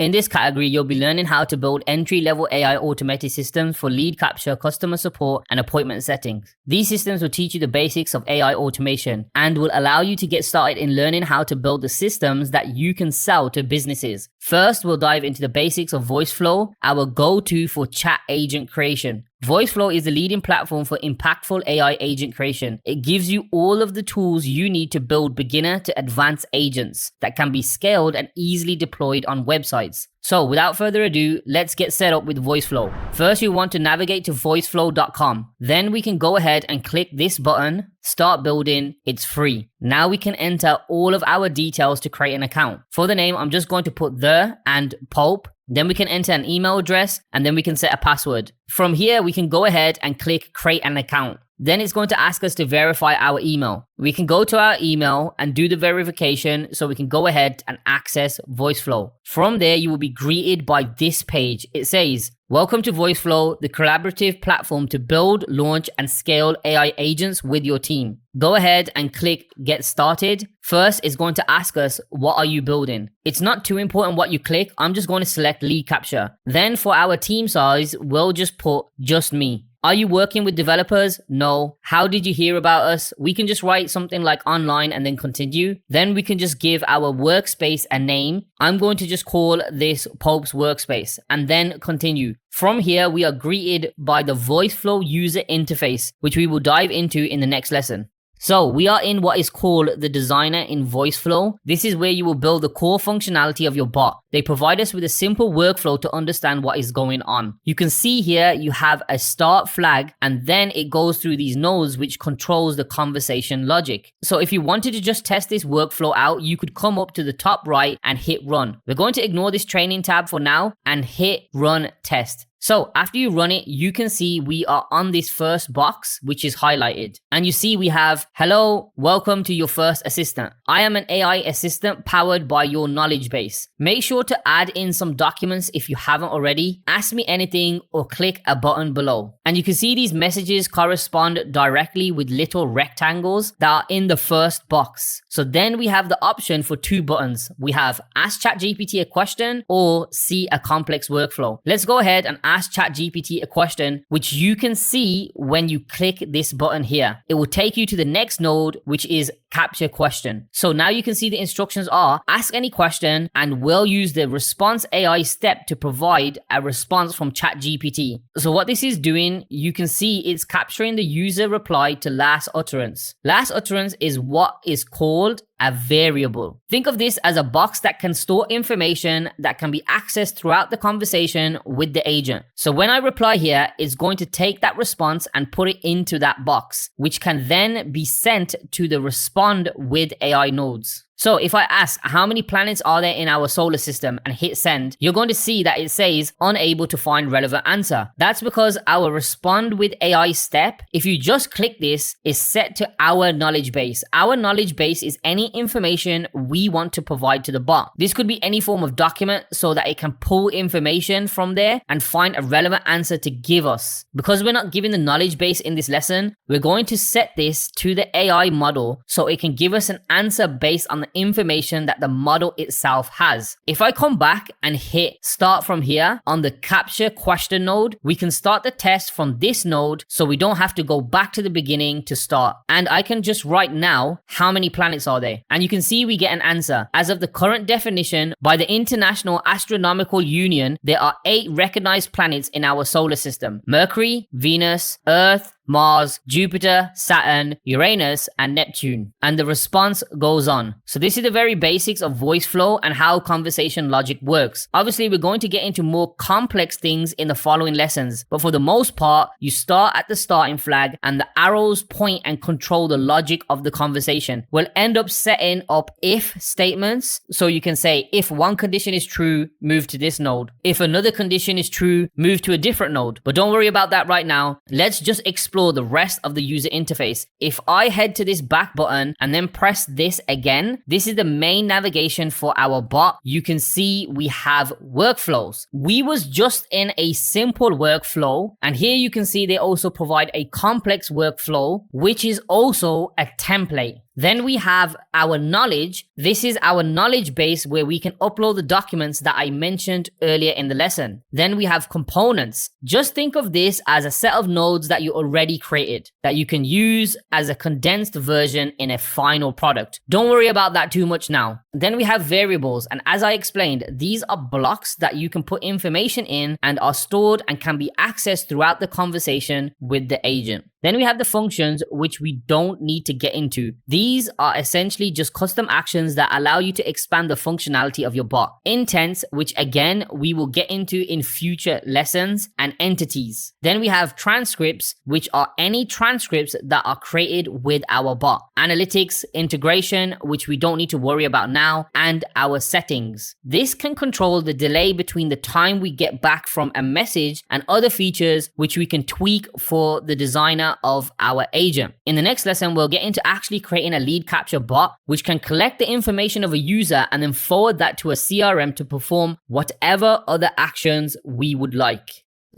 In this category, you'll be learning how to build entry-level AI automated systems for lead capture, customer support, and appointment settings. These systems will teach you the basics of AI automation and will allow you to get started in learning how to build the systems that you can sell to businesses. First, we'll dive into the basics of Voiceflow, our go-to for chat agent creation. Voiceflow is the leading platform for impactful AI agent creation. It gives you all of the tools you need to build beginner to advanced agents that can be scaled and easily deployed on websites. So without further ado, let's get set up with Voiceflow. First, you want to navigate to voiceflow.com. Then we can go ahead and click this button, Start Building. It's free. Now we can enter all of our details to create an account. For the name, I'm just going to put the and Pope. Then we can enter an email address and then we can set a password. From here, we can go ahead and click create an account. Then it's going to ask us to verify our email. We can go to our email and do the verification so we can go ahead and access Voiceflow. From there, you will be greeted by this page. It says, "Welcome to Voiceflow, the collaborative platform to build, launch, and scale AI agents with your team." Go ahead and click Get Started. First, it's going to ask us, what are you building? It's not too important what you click. I'm just going to select lead capture. Then for our team size, we'll just put just me. Are you working with developers? No. How did you hear about us? We can just write something like online and then continue. Then we can just give our workspace a name. I'm going to just call this Pope's Workspace and then continue. From here, we are greeted by the Voiceflow user interface, which we will dive into in the next lesson. So we are in what is called the designer in Voiceflow. This is where you will build the core functionality of your bot. They provide us with a simple workflow to understand what is going on. You can see here you have a start flag and then it goes through these nodes which controls the conversation logic. So if you wanted to just test this workflow out, you could come up to the top right and hit run. We're going to ignore this training tab for now and hit run test. So after you run it, you can see we are on this first box, which is highlighted. And you see we have, "Hello, welcome to your first assistant. I am an AI assistant powered by your knowledge base. Make sure to add in some documents if you haven't already. Ask me anything or click a button below." And you can see these messages correspond directly with little rectangles that are in the first box. So then we have the option for two buttons. We have Ask ChatGPT a question or See a complex workflow. Let's go ahead and ask ChatGPT a question, which you can see when you click this button here. It will take you to the next node, which is Capture Question. So now you can see the instructions are ask any question and we'll use the response AI step to provide a response from ChatGPT. So what this is doing, you can see it's capturing the user reply to last utterance. Last utterance is what is called a variable. Think of this as a box that can store information that can be accessed throughout the conversation with the agent. So when I reply here, it's going to take that response and put it into that box, which can then be sent to the respond with AI nodes. So if I ask how many planets are there in our solar system and hit send, you're going to see that it says unable to find relevant answer. That's because our respond with AI step, if you just click this, is set to our knowledge base. Our knowledge base is any information we want to provide to the bot. This could be any form of document so that it can pull information from there and find a relevant answer to give us. Because we're not giving the knowledge base in this lesson, we're going to set this to the AI model so it can give us an answer based on the information that the model itself has. If I come back and hit start from here on the capture question node, we can start the test from this node so we don't have to go back to the beginning to start. And I can just write now how many planets are there. And you can see we get an answer. As of the current definition by the International Astronomical Union, there are 8 recognized planets in our solar system: Mercury, Venus, Earth, Mars, Jupiter, Saturn, Uranus, and Neptune. And the response goes on. So this is the very basics of Voiceflow and how conversation logic works. Obviously, we're going to get into more complex things in the following lessons, but for the most part, you start at the starting flag and the arrows point and control the logic of the conversation. We'll end up setting up if statements. So you can say, if one condition is true, move to this node. If another condition is true, move to a different node. But don't worry about that right now. Let's just explore the rest of the user interface. If I head to this back button and then press this again, this is the main navigation for our bot. You can see we have workflows. We was just in a simple workflow, and here you can see they also provide a complex workflow, which is also a template. Then we have our knowledge. This is our knowledge base where we can upload the documents that I mentioned earlier in the lesson. Then we have components. Just think of this as a set of nodes that you already created that you can use as a condensed version in a final product. Don't worry about that too much now. Then we have variables, and as I explained, these are blocks that you can put information in and are stored and can be accessed throughout the conversation with the agent. Then we have the functions, which we don't need to get into. These are essentially just custom actions that allow you to expand the functionality of your bot. Intents, which again, we will get into in future lessons, and entities. Then we have transcripts, which are any transcripts that are created with our bot. Analytics, integration, which we don't need to worry about now, and our settings. This can control the delay between the time we get back from a message and other features which we can tweak for the designer of our agent. In the next lesson, we'll get into actually creating a lead capture bot, which can collect the information of a user and then forward that to a CRM to perform whatever other actions we would like.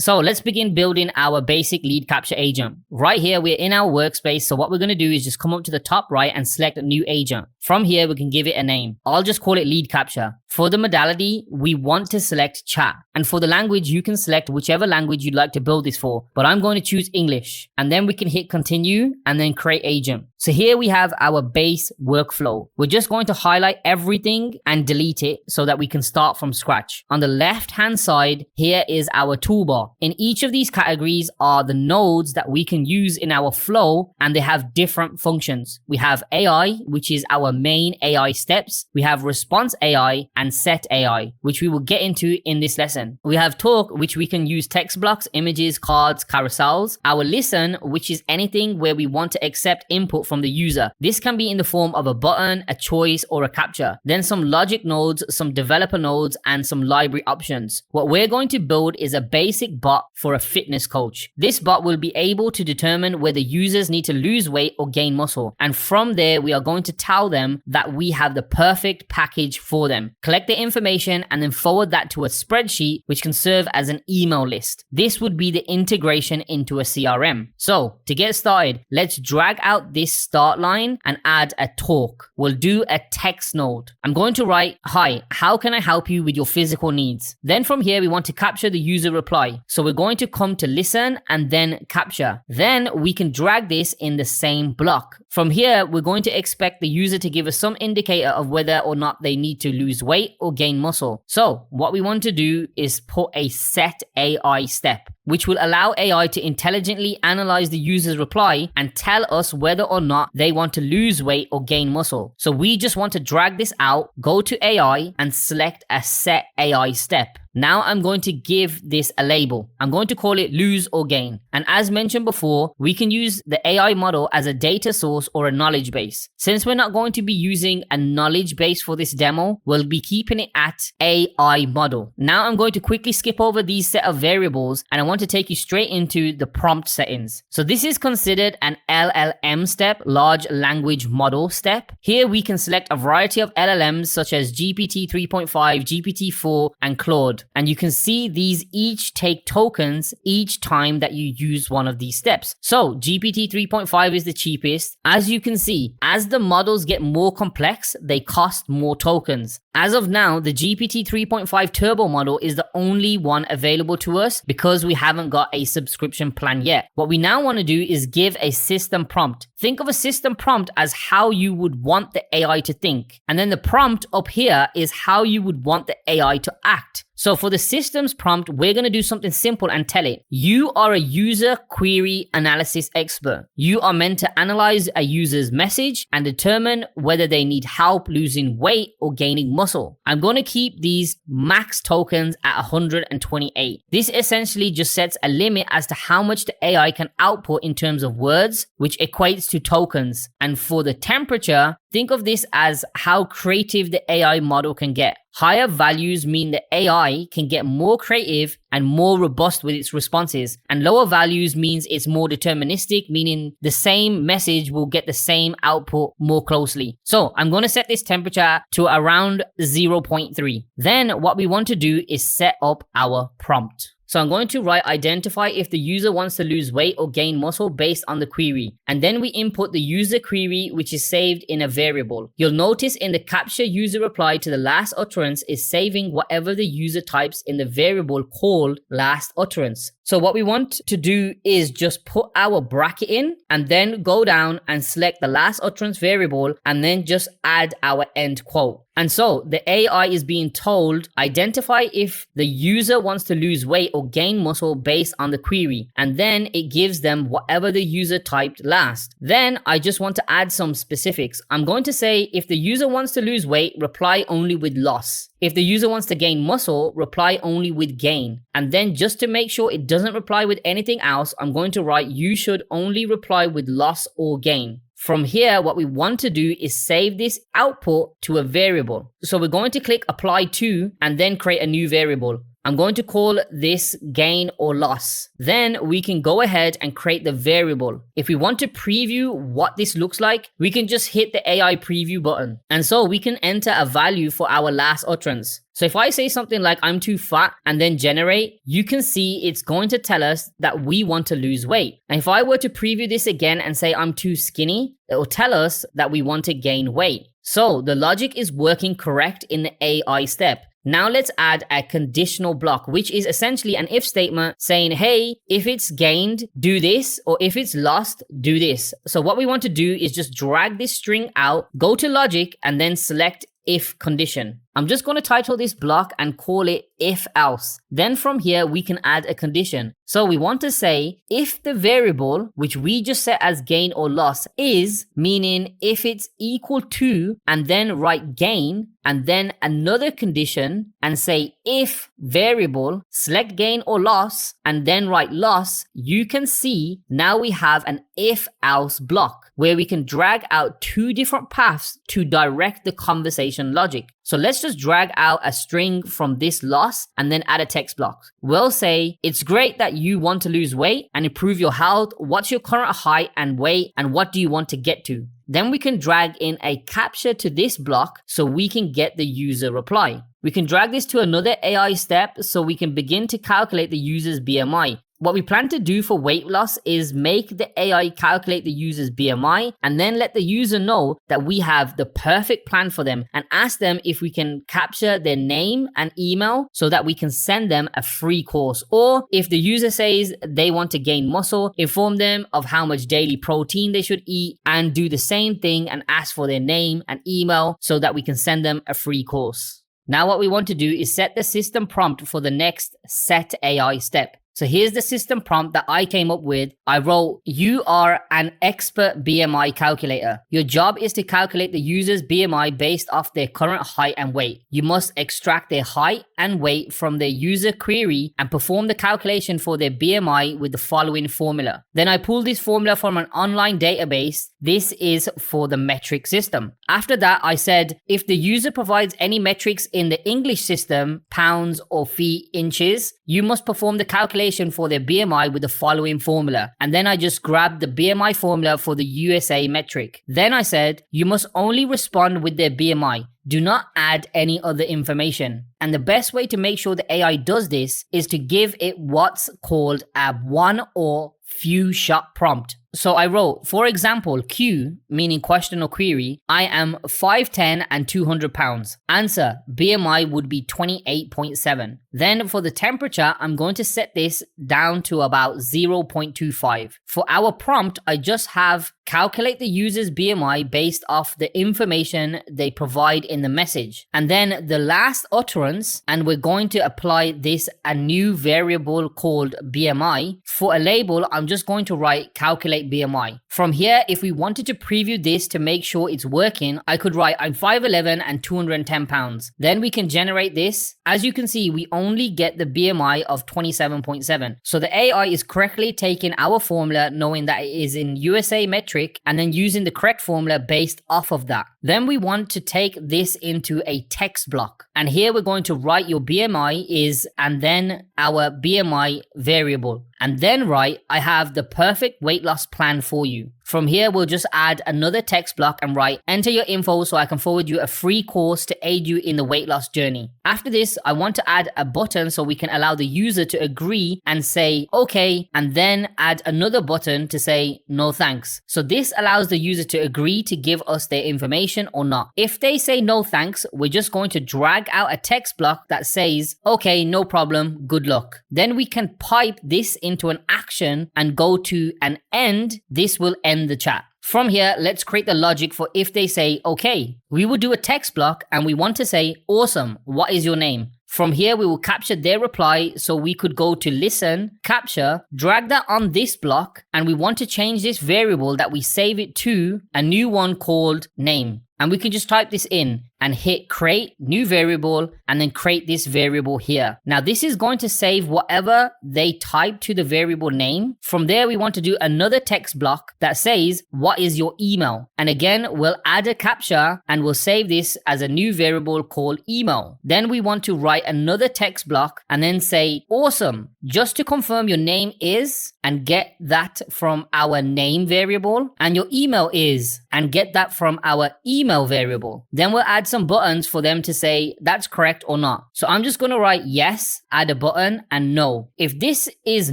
So let's begin building our basic lead capture agent. Right here, we're in our workspace. So what we're going to do is just come up to the top right and select a new agent. From here, we can give it a name. I'll just call it lead capture. For the modality, we want to select chat. And for the language, you can select whichever language you'd like to build this for. But I'm going to choose English. And then we can hit continue and then create agent. So here we have our base workflow. We're just going to highlight everything and delete it so that we can start from scratch. On the left-hand side, here is our toolbar. In each of these categories are the nodes that we can use in our flow, and they have different functions. We have AI, which is our main AI steps. We have response AI and set AI, which we will get into in this lesson. We have talk, which we can use text blocks, images, cards, carousels. Our listen, which is anything where we want to accept input from the user. This can be in the form of a button, a choice, or a capture. Then some logic nodes, some developer nodes, and some library options. What we're going to build is a basic bot for a fitness coach. This bot will be able to determine whether users need to lose weight or gain muscle. And from there, we are going to tell them that we have the perfect package for them. Collect the information and then forward that to a spreadsheet, which can serve as an email list. This would be the integration into a CRM. So to get started, let's drag out this start line and add a talk. We'll do a text node. I'm going to write, "Hi, how can I help you with your physical needs?" Then from here, we want to capture the user reply. So we're going to come to listen and then capture. Then we can drag this in the same block. From here, we're going to expect the user to give us some indicator of whether or not they need to lose weight or gain muscle. So what we want to do is put a set AI step, which will allow AI to intelligently analyze the user's reply and tell us whether or not they want to lose weight or gain muscle. So we just want to drag this out, go to AI and select a set AI step. Now I'm going to give this a label. I'm going to call it lose or gain. And as mentioned before, we can use the AI model as a data source or a knowledge base. Since we're not going to be using a knowledge base for this demo, we'll be keeping it at AI model. Now I'm going to quickly skip over these set of variables and I want to take you straight into the prompt settings. So this is considered an LLM step, large language model step. Here we can select a variety of LLMs such as GPT 3.5, GPT-4, and Claude. And you can see these each take tokens each time that you use one of these steps. So GPT 3.5 is the cheapest. As you can see, as the models get more complex, they cost more tokens. As of now, the GPT 3.5 Turbo model is the only one available to us because we haven't got a subscription plan yet. What we now want to do is give a system prompt. Think of a system prompt as how you would want the AI to think. And then the prompt up here is how you would want the AI to act. So for the systems prompt, we're going to do something simple and tell it, you are a user query analysis expert. You are meant to analyze a user's message and determine whether they need help losing weight or gaining muscle. I'm going to keep these max tokens at 128. This essentially just sets a limit as to how much the AI can output in terms of words, which equates to tokens. And for the temperature, think of this as how creative the AI model can get. Higher values mean the AI can get more creative and more robust with its responses. And lower values means it's more deterministic, meaning the same message will get the same output more closely. So I'm going to set this temperature to around 0.3. Then what we want to do is set up our prompt. So I'm going to write identify if the user wants to lose weight or gain muscle based on the query. And then we input the user query, which is saved in a variable. You'll notice in the capture user reply to the last utterance is saving whatever the user types in the variable called last utterance. So what we want to do is just put our bracket in and then go down and select the last utterance variable and then just add our end quote. And so the AI is being told, identify if the user wants to lose weight or gain muscle based on the query. And then it gives them whatever the user typed last. Then I just want to add some specifics. I'm going to say if the user wants to lose weight, reply only with loss. If the user wants to gain muscle, reply only with gain. And then just to make sure it doesn't reply with anything else, I'm going to write you should only reply with loss or gain. From here, what we want to do is save this output to a variable. So we're going to click apply to and then create a new variable. I'm going to call this gain or loss. Then we can go ahead and create the variable. If we want to preview what this looks like, we can just hit the AI preview button. And so we can enter a value for our last utterance. So if I say something like I'm too fat and then generate, you can see it's going to tell us that we want to lose weight. And if I were to preview this again and say I'm too skinny, it will tell us that we want to gain weight. So the logic is working correct in the AI step. Now let's add a conditional block, which is essentially an if statement saying, hey, if it's gained, do this, or if it's lost, do this. So what we want to do is just drag this string out, go to logic, and then select if condition. I'm just going to title this block and call it if else. Then from here, we can add a condition. So we want to say if the variable, which we just set as gain or loss, is, meaning if it's equal to, and then write gain, and then another condition and say if variable, select gain or loss, and then write loss, you can see now we have an if else block where we can drag out two different paths to direct the conversation logic. So let's just drag out a string from this loss and then add a text block. We'll say, it's great that you want to lose weight and improve your health. What's your current height and weight and what do you want to get to? Then we can drag in a capture to this block so we can get the user reply. We can drag this to another AI step so we can begin to calculate the user's BMI. What we plan to do for weight loss is make the AI calculate the user's BMI and then let the user know that we have the perfect plan for them and ask them if we can capture their name and email so that we can send them a free course. Or if the user says they want to gain muscle, inform them of how much daily protein they should eat and do the same thing and ask for their name and email so that we can send them a free course. Now what we want to do is set the system prompt for the next set AI step. So here's the system prompt that I came up with. I wrote, you are an expert BMI calculator. Your job is to calculate the user's BMI based off their current height and weight. You must extract their height and weight from their user query and perform the calculation for their BMI with the following formula. Then I pulled this formula from an online database. This is for the metric system. After that, I said, if the user provides any metrics in the English system, pounds or feet, inches, you must perform the calculation for their BMI with the following formula. And then I just grabbed the BMI formula for the USA metric. Then I said, you must only respond with their BMI. Do not add any other information. And the best way to make sure the AI does this is to give it what's called a one or few shot prompt. So I wrote, for example, Q, meaning question or query, I am 5'10" and 200 pounds. Answer, BMI would be 28.7. Then for the temperature, I'm going to set this down to about 0.25. For our prompt, I just have calculate the user's BMI based off the information they provide in the message. And then the last utterance, and we're going to apply this a new variable called BMI. For a label, I'm just going to write calculate BMI. From here, if we wanted to preview this to make sure it's working, I could write I'm 5'11" and 210 pounds. Then we can generate this. As you can see, we only get the BMI of 27.7. So the AI is correctly taking our formula, knowing that it is in USA metric metric and then using the correct formula based off of that. Then we want to take this into a text block. And here we're going to write your BMI is, and then our BMI variable. And then write, I have the perfect weight loss plan for you. From here, we'll just add another text block and write, enter your info so I can forward you a free course to aid you in the weight loss journey. After this, I want to add a button so we can allow the user to agree and say, okay, and then add another button to say, no thanks. So this allows the user to agree to give us their information or not. If they say no thanks, we're just going to drag out a text block that says, okay, no problem, good luck. Then we can pipe this into an action and go to an end. This will end the chat. From here, let's create the logic for if they say, okay. We will do a text block and we want to say, awesome, what is your name? From here, we will capture their reply, so we could go to listen, capture, drag that on this block, and we want to change this variable that we save it to a new one called name. And we can just type this in and hit create new variable and then create this variable here. Now this is going to save whatever they type to the variable name. From there, we want to do another text block that says, what is your email? And again, we'll add a captcha and we'll save this as a new variable called email. Then we want to write another text block and then say, awesome, just to confirm your name is, and get that from our name variable, and your email is, and get that from our email variable. Then we'll add some buttons for them to say that's correct or not. So I'm just going to write yes, add a button, and no. If this is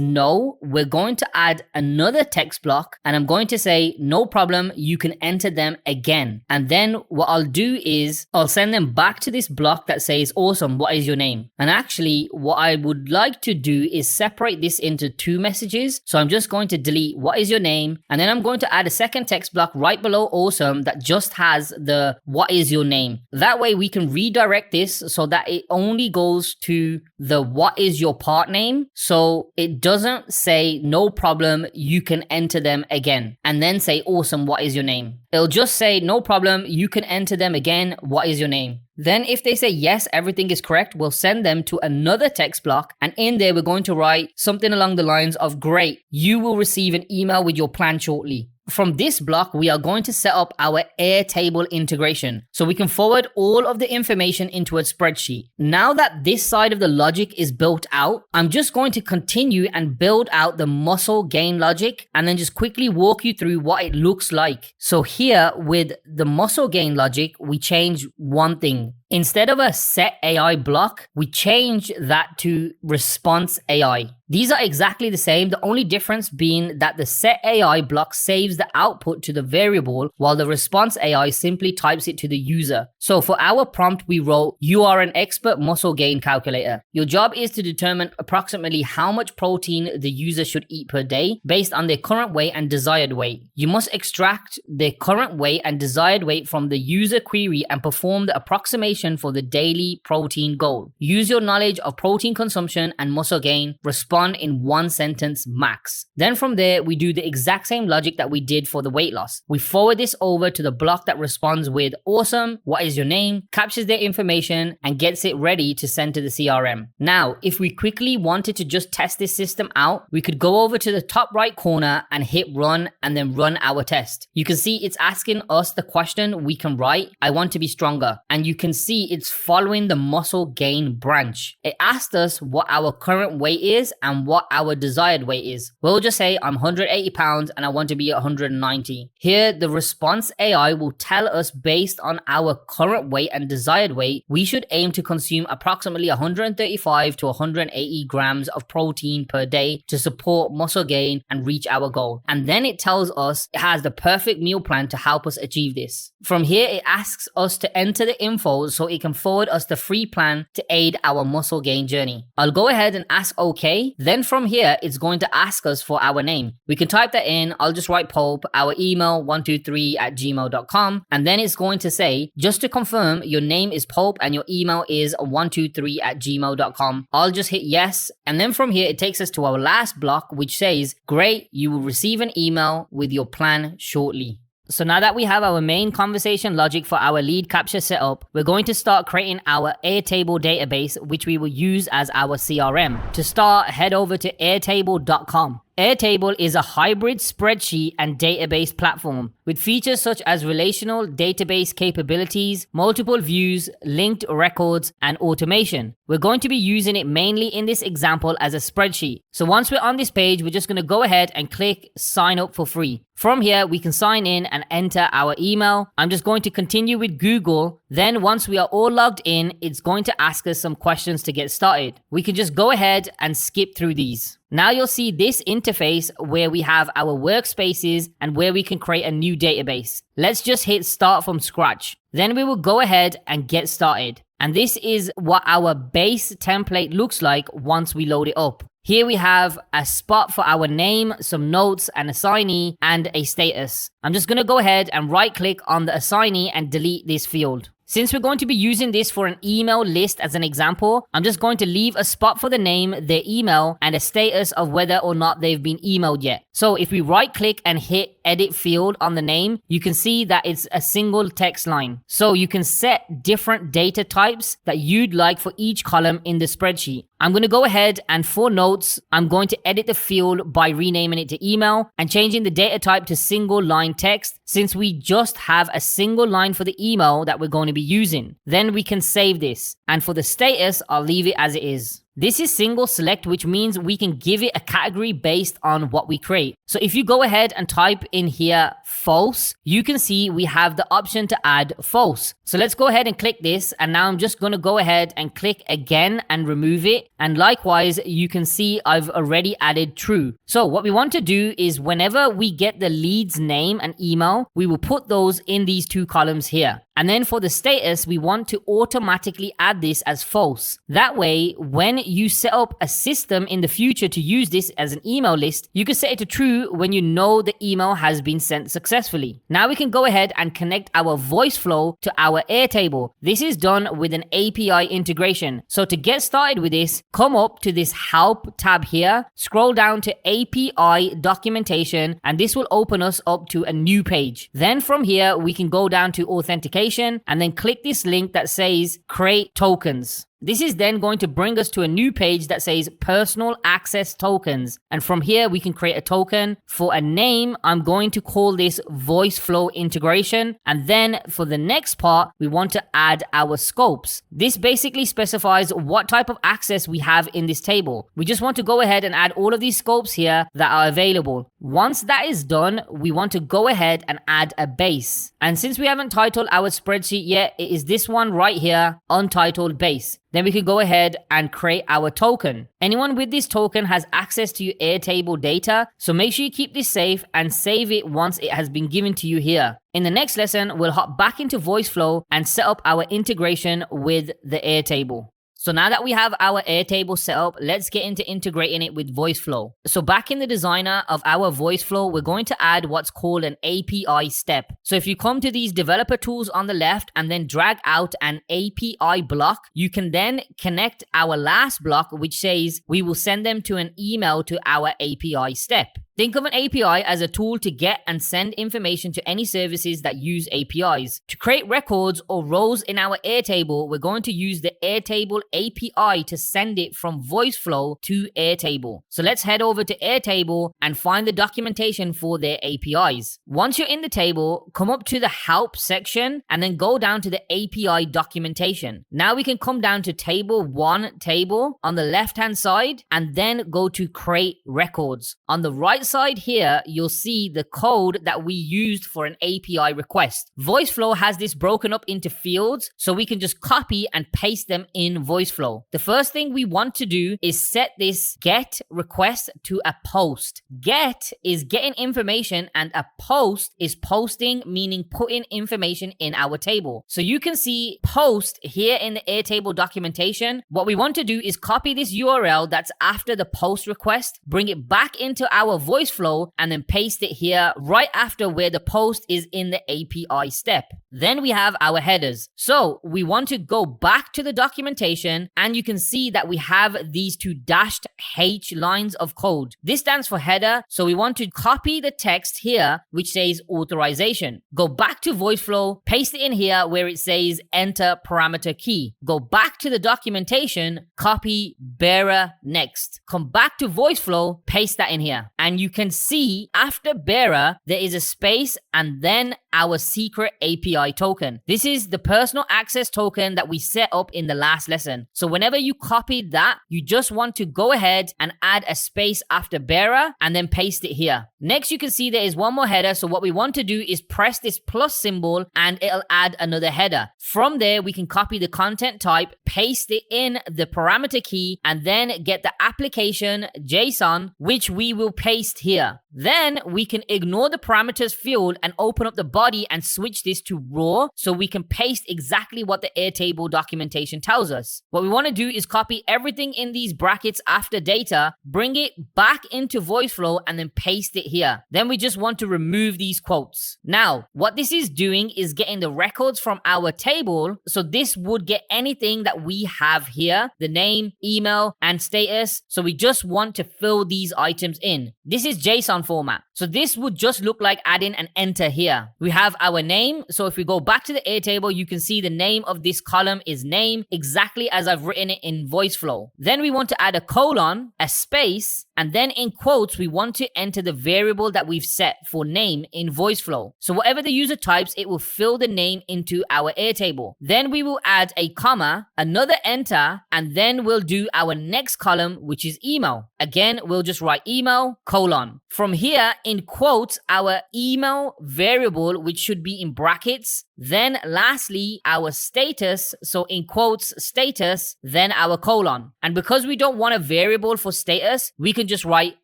no, we're going to add another text block and I'm going to say no problem, you can enter them again. And then what I'll do is I'll send them back to this block that says awesome, what is your name? And actually what I would like to do is separate this into two messages. So I'm just going to delete what is your name, and then I'm going to add a second text block right below awesome that just has the what is your name. That way we can redirect this so that it only goes to the what is your part name. So it doesn't say no problem, you can enter them again, and then say awesome, what is your name? It'll just say no problem, you can enter them again, what is your name? Then if they say yes, everything is correct, we'll send them to another text block, and in there we're going to write something along the lines of great, you will receive an email with your plan shortly. From this block, we are going to set up our Airtable integration so we can forward all of the information into a spreadsheet. Now that this side of the logic is built out, I'm just going to continue and build out the muscle gain logic and then just quickly walk you through what it looks like. So here with the muscle gain logic, we change one thing. Instead of a set AI block, we change that to response AI. These are exactly the same, the only difference being that the set AI block saves the output to the variable while the response AI simply types it to the user. So for our prompt, we wrote, you are an expert muscle gain calculator. Your job is to determine approximately how much protein the user should eat per day based on their current weight and desired weight. You must extract their current weight and desired weight from the user query and perform the approximation for the daily protein goal. Use your knowledge of protein consumption and muscle gain. Respond in one sentence max. Then from there, we do the exact same logic that we did for the weight loss. We forward this over to the block that responds with awesome, what is your name, captures their information, and gets it ready to send to the CRM. Now, if we quickly wanted to just test this system out, we could go over to the top right corner and hit run and then run our test. You can see it's asking us the question we can write, I want to be stronger. And you can see it's following the muscle gain branch. It asked us what our current weight is and what our desired weight is. We'll just say I'm 180 pounds and I want to be 190. Here, the response AI will tell us based on our current weight and desired weight, we should aim to consume approximately 135 to 180 grams of protein per day to support muscle gain and reach our goal. And then it tells us it has the perfect meal plan to help us achieve this. From here, it asks us to enter the info so it can forward us the free plan to aid our muscle gain journey. I'll go ahead and ask OK. Then from here, it's going to ask us for our name. We can type that in. I'll just write Pope, our email 123@gmail.com. And then it's going to say, just to confirm, your name is Pope and your email is 123@gmail.com. I'll just hit yes. And then from here, it takes us to our last block, which says, great, you will receive an email with your plan shortly. So now that we have our main conversation logic for our lead capture setup, we're going to start creating our Airtable database, which we will use as our CRM. To start, head over to airtable.com. Airtable is a hybrid spreadsheet and database platform with features such as relational database capabilities, multiple views, linked records, and automation. We're going to be using it mainly in this example as a spreadsheet. So once we're on this page, we're just going to go ahead and click sign up for free. From here, we can sign in and enter our email. I'm just going to continue with Google. Then once we are all logged in, it's going to ask us some questions to get started. We can just go ahead and skip through these. Now you'll see this interface where we have our workspaces and where we can create a new database. Let's just hit start from scratch. Then we will go ahead and get started. And this is what our base template looks like once we load it up. Here we have a spot for our name, some notes, an assignee, and a status. I'm just going to go ahead and right click on the assignee and delete this field. Since we're going to be using this for an email list as an example, I'm just going to leave a spot for the name, their email, and a status of whether or not they've been emailed yet. So if we right click and hit edit field on the name, you can see that it's a single text line. So you can set different data types that you'd like for each column in the spreadsheet. I'm going to go ahead and for notes, I'm going to edit the field by renaming it to email and changing the data type to single line text since we just have a single line for the email that we're going to be using. Then we can save this. And for the status, I'll leave it as it is. This is single select, which means we can give it a category based on what we create. So if you go ahead and type in here false, you can see we have the option to add false. So let's go ahead and click this. And now I'm just going to go ahead and click again and remove it. And likewise, you can see I've already added true. So what we want to do is whenever we get the lead's name and email, we will put those in these two columns here. And then for the status, we want to automatically add this as false. That way, when you set up a system in the future to use this as an email list, you can set it to true when you know the email has been sent successfully. Now we can go ahead and connect our Voiceflow to our Airtable. This is done with an API integration. So to get started with this, come up to this help tab here, scroll down to API documentation, and this will open us up to a new page. Then from here, we can go down to authentication and then click this link that says create tokens. This is then going to bring us to a new page that says personal access tokens. And from here, we can create a token. For a name, I'm going to call this Voiceflow Integration. And then for the next part, we want to add our scopes. This basically specifies what type of access we have in this table. We just want to go ahead and add all of these scopes here that are available. Once that is done, we want to go ahead and add a base. And since we haven't titled our spreadsheet yet, it is this one right here, untitled base. Then we can go ahead and create our token. Anyone with this token has access to your Airtable data, so make sure you keep this safe and save it once it has been given to you here. In the next lesson, we'll hop back into Voiceflow and set up our integration with the Airtable. So now that we have our Airtable set up, let's get into integrating it with Voiceflow. So back in the designer of our Voiceflow, we're going to add what's called an API step. So if you come to these developer tools on the left and then drag out an API block, you can then connect our last block, which says we will send them to an email to our API step. Think of an API as a tool to get and send information to any services that use APIs. To create records or rows in our Airtable, we're going to use the Airtable API to send it from Voiceflow to Airtable. So let's head over to Airtable and find the documentation for their APIs. Once you're in the table, come up to the help section and then go down to the API documentation. Now we can come down to table 1 table on the left hand side and then go to create records. On the right side here, you'll see the code that we used for an API request. Voiceflow has this broken up into fields, so we can just copy and paste them in Voiceflow. The first thing we want to do is set this get request to a post. Get is getting information and a post is posting, meaning putting information in our table. So you can see post here in the Airtable documentation. What we want to do is copy this URL that's after the post request, bring it back into our Voiceflow, and then paste it here right after where the post is in the API step. Then we have our headers. So we want to go back to the documentation and you can see that we have these two dashed H lines of code. This stands for header. So we want to copy the text here, which says authorization. Go back to Voiceflow, paste it in here where it says enter parameter key. Go back to the documentation, copy bearer next. Come back to Voiceflow, paste that in here. and you can see after bearer, there is a space and then our secret API token. This is the personal access token that we set up in the last lesson. So whenever you copy that, you just want to go ahead and add a space after bearer and then paste it here. Next, you can see there is one more header. So what we want to do is press this plus symbol and it'll add another header. From there, we can copy the content type, paste it in the parameter key, and then get the application JSON, which we will paste here. Then we can ignore the parameters field and open up the body and switch this to raw so we can paste exactly what the Airtable documentation tells us. What we want to do is copy everything in these brackets after data, bring it back into Voiceflow, and then paste it here. Then we just want to remove these quotes. Now, what this is doing is getting the records from our table. So this would get anything that we have here, the name, email, and status. So we just want to fill these items in. This is JSON format. So this would just look like adding an enter here. We have our name. So if we go back to the Airtable, you can see the name of this column is name, exactly as I've written it in Voiceflow. Then we want to add a colon, a space, and then in quotes, we want to enter the variable that we've set for name in Voiceflow. So whatever the user types, it will fill the name into our Airtable. Then we will add a comma, another enter, and then we'll do our next column, which is email. Again, we'll just write email, colon. From here, in quotes, our email variable, which should be in brackets. Then lastly, our status, so in quotes, status, then our colon. And because we don't want a variable for status, we can just write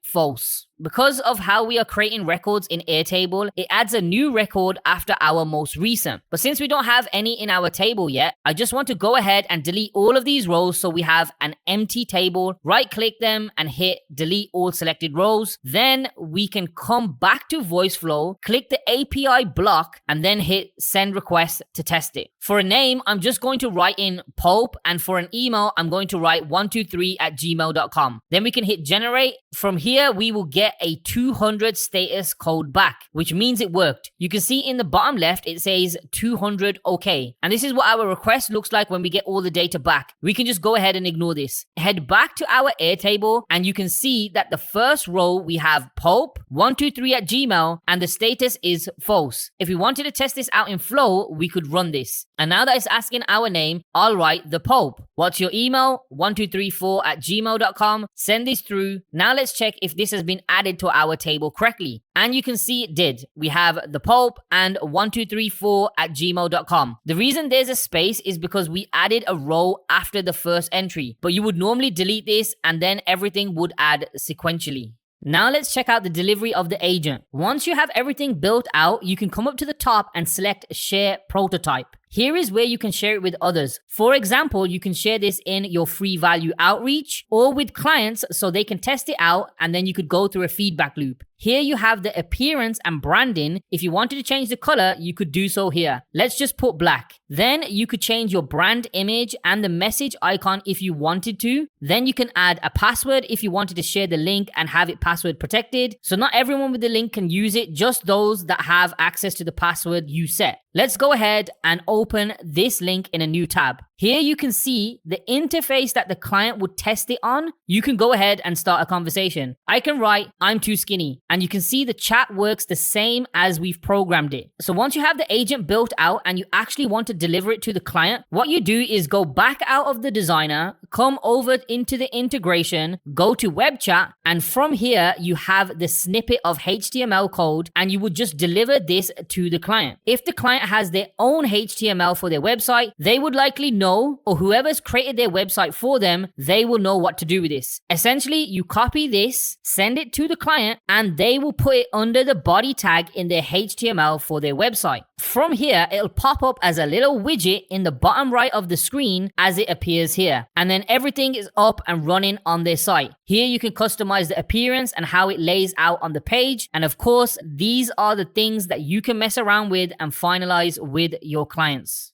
false. Because of how we are creating records in Airtable, it adds a new record after our most recent. But since we don't have any in our table yet, I just want to go ahead and delete all of these rows so we have an empty table, right click them and hit delete all selected rows. Then we can come back to Voiceflow, click the API block, and then hit send request to test it. For a name, I'm just going to write in Pope, and for an email, I'm going to write 123@gmail.com. Then we can hit generate. From here, we will get a 200 status code back, which means it worked. You can see in the bottom left, it says 200 okay. And this is what our request looks like when we get all the data back. We can just go ahead and ignore this. Head back to our Airtable, and you can see that the first row, we have Pope, 123@gmail, and the status is false. If we wanted to test this out in Flow, we could run this. And now that it's asking our name, I'll write the Pope. What's your email? 1234@gmail.com. Send this through. Now let's check if this has been added to our table correctly. And you can see it did. We have the Pope and 1234@gmail.com. The reason there's a space is because we added a row after the first entry, but you would normally delete this and then everything would add sequentially. Now let's check out the delivery of the agent. Once you have everything built out, you can come up to the top and select Share Prototype. Here is where you can share it with others. For example, you can share this in your free value outreach or with clients so they can test it out, and then you could go through a feedback loop. Here you have the appearance and branding. If you wanted to change the color, you could do so here. Let's just put black. Then you could change your brand image and the message icon if you wanted to. Then you can add a password if you wanted to share the link and have it password protected. So not everyone with the link can use it, just those that have access to the password you set. Let's go ahead and open this link in a new tab. Here you can see the interface that the client would test it on. You can go ahead and start a conversation. I can write, I'm too skinny. And you can see the chat works the same as we've programmed it. So once you have the agent built out and you actually want to deliver it to the client, what you do is go back out of the designer, come over into the integration, go to web chat, and from here you have the snippet of HTML code and you would just deliver this to the client. If the client has their own HTML for their website, they would likely know, or whoever's created their website for them, they will know what to do with this. Essentially, you copy this, send it to the client, and they will put it under the body tag in their HTML for their website. From here, it'll pop up as a little widget in the bottom right of the screen as it appears here. And then everything is up and running on their site. Here you can customize the appearance and how it lays out on the page. And of course, these are the things that you can mess around with and finalize with your clients.